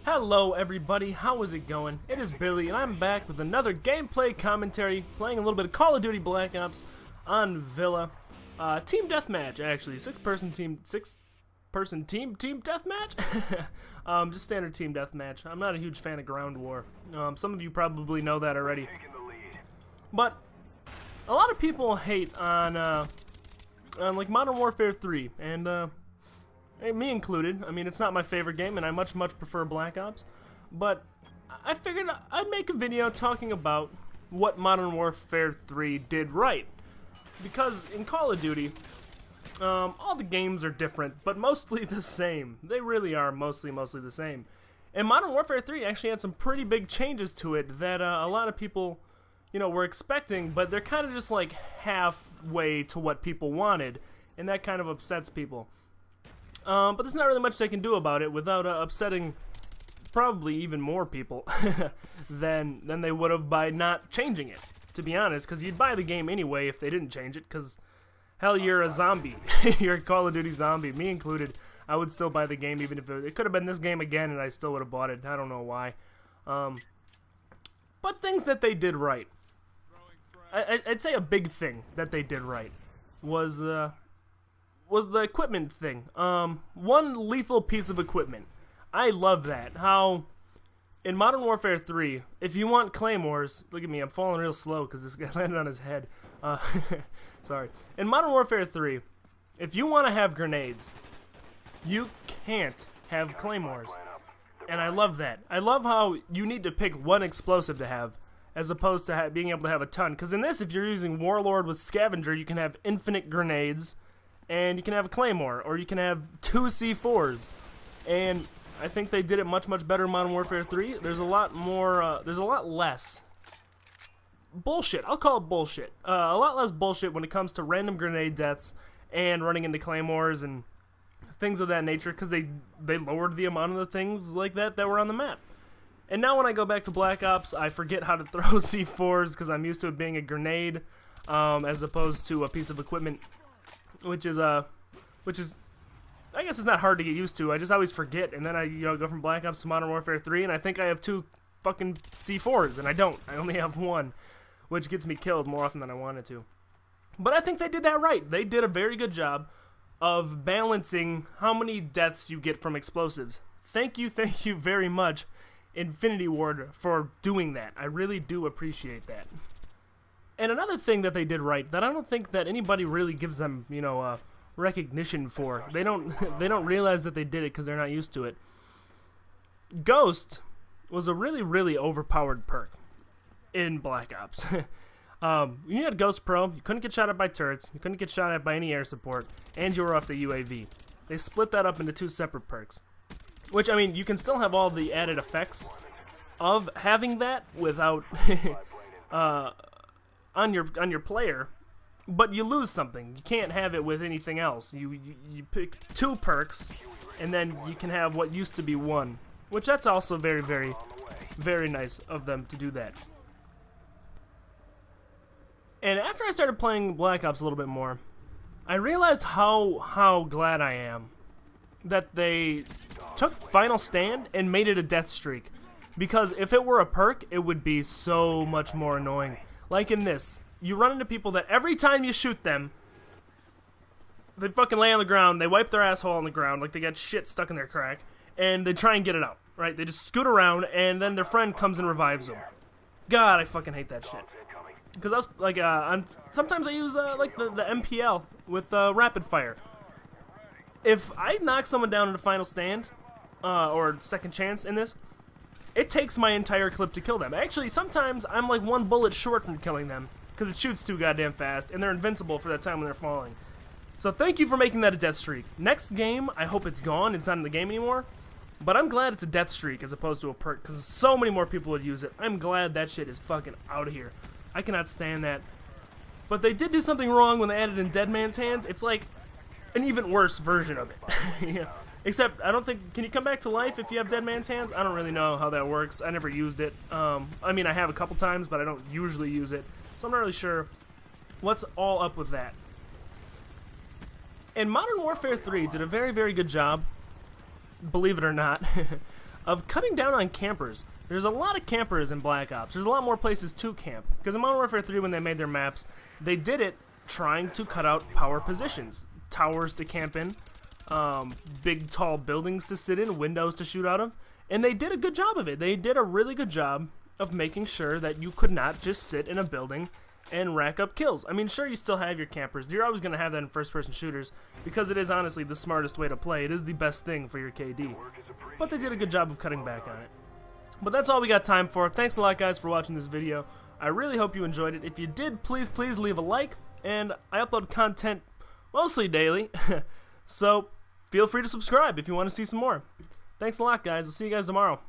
Hello everybody, how is it going? It is Billy and I'm back with another gameplay commentary, playing a little bit of Call of Duty Black Ops on Villa. Team deathmatch, actually. Six person team deathmatch? Just standard team deathmatch. I'm not a huge fan of ground war. Some of you probably know that already. But a lot of people hate on like Modern Warfare 3 and me included. I mean, it's not my favorite game, and I much prefer Black Ops. But I figured I'd make a video talking about what Modern Warfare 3 did right. Because in Call of Duty, all the games are different, but mostly the same. They really are mostly the same. And Modern Warfare 3 actually had some pretty big changes to it that a lot of people, were expecting, but they're kind of just like halfway to what people wanted, and that kind of upsets people. But there's not really much they can do about it without upsetting probably even more people than they would have by not changing it, to be honest, because you'd buy the game anyway if they didn't change it, because hell, you're a zombie. You're a Call of Duty zombie, me included. I would still buy the game even if it could have been this game again and I still would have bought it. I don't know why. But things that they did right. I'd say a big thing that they did right was the equipment thing. One lethal piece of equipment. I love that. How in Modern Warfare 3, if you want Claymores, look at me, I'm falling real slow because this guy landed on his head. Sorry. In Modern Warfare 3, if you want to have grenades, you can't have Claymores. And I love that. I love how you need to pick one explosive to have, as opposed to being able to have a ton. Because in this, if you're using Warlord with Scavenger, you can have infinite grenades, and you can have a Claymore, or you can have 2 C4s. And I think they did it much better in Modern Warfare 3. There's a lot more, there's a lot less bullshit. I'll call it bullshit. A lot less bullshit when it comes to random grenade deaths and running into Claymores and things of that nature, because they lowered the amount of the things like that were on the map. And now when I go back to Black Ops, I forget how to throw C4s because I'm used to it being a grenade as opposed to a piece of equipment. Which is I guess it's not hard to get used to. I just always forget, and then I go from Black Ops to Modern Warfare 3, and I think I have 2 fucking C4s, and I don't. I only have 1, which gets me killed more often than I wanted to. But I think they did that right. They did a very good job of balancing how many deaths you get from explosives. Thank you very much, Infinity Ward, for doing that. I really do appreciate that. And another thing that they did right that I don't think that anybody really gives them, recognition for. They don't realize that they did it because they're not used to it. Ghost was a really overpowered perk in Black Ops. You had Ghost Pro, you couldn't get shot at by turrets, you couldn't get shot at by any air support, and you were off the UAV. They split that up into 2 separate perks. Which, I mean, you can still have all the added effects of having that without on your player, but you lose something. You can't have it with anything else. You pick 2 perks, and then you can have what used to be 1, which that's also very nice of them to do that. And after I started playing Black Ops a little bit more, I realized how glad I am that they took Final Stand and made it a death streak. Because if it were a perk, it would be so much more annoying. Like in this, you run into people that every time you shoot them, they fucking lay on the ground, they wipe their asshole on the ground like they got shit stuck in their crack, and they try and get it out, right? They just scoot around, and then their friend comes and revives them. God, I fucking hate that shit. Because I was, like, sometimes I use, like, the MPL with, rapid fire. If I knock someone down in a Final Stand, or second chance in this, it takes my entire clip to kill them. Actually, sometimes I'm like 1 bullet short from killing them, because it shoots too goddamn fast, and they're invincible for that time when they're falling. So thank you for making that a death streak. Next game, I hope it's gone, it's not in the game anymore, but I'm glad it's a death streak as opposed to a perk, because so many more people would use it. I'm glad that shit is fucking out of here. I cannot stand that. But they did do something wrong when they added in Dead Man's Hands. It's like an even worse version of it. Yeah. Except, I don't think, can you come back to life if you have Dead Man's Hands? I don't really know how that works. I never used it. I mean, I have a couple times, but I don't usually use it. So I'm not really sure what's all up with that. And Modern Warfare 3 did a very good job, believe it or not, of cutting down on campers. There's a lot of campers in Black Ops. There's a lot more places to camp. Because in Modern Warfare 3, when they made their maps, they did it trying to cut out power positions. Towers to camp in, big tall buildings to sit in, windows to shoot out of. And they did a good job of it. They did a really good job of making sure that you could not just sit in a building and rack up kills. I mean, sure, you still have your campers. You're always going to have that in first-person shooters because it is honestly the smartest way to play. It is the best thing for your KD. But they did a good job of cutting back on it. But that's all we got time for. Thanks a lot, guys, for watching this video. I really hope you enjoyed it. If you did, please leave a like. And I upload content mostly daily. So feel free to subscribe if you want to see some more. Thanks a lot, guys. I'll see you guys tomorrow.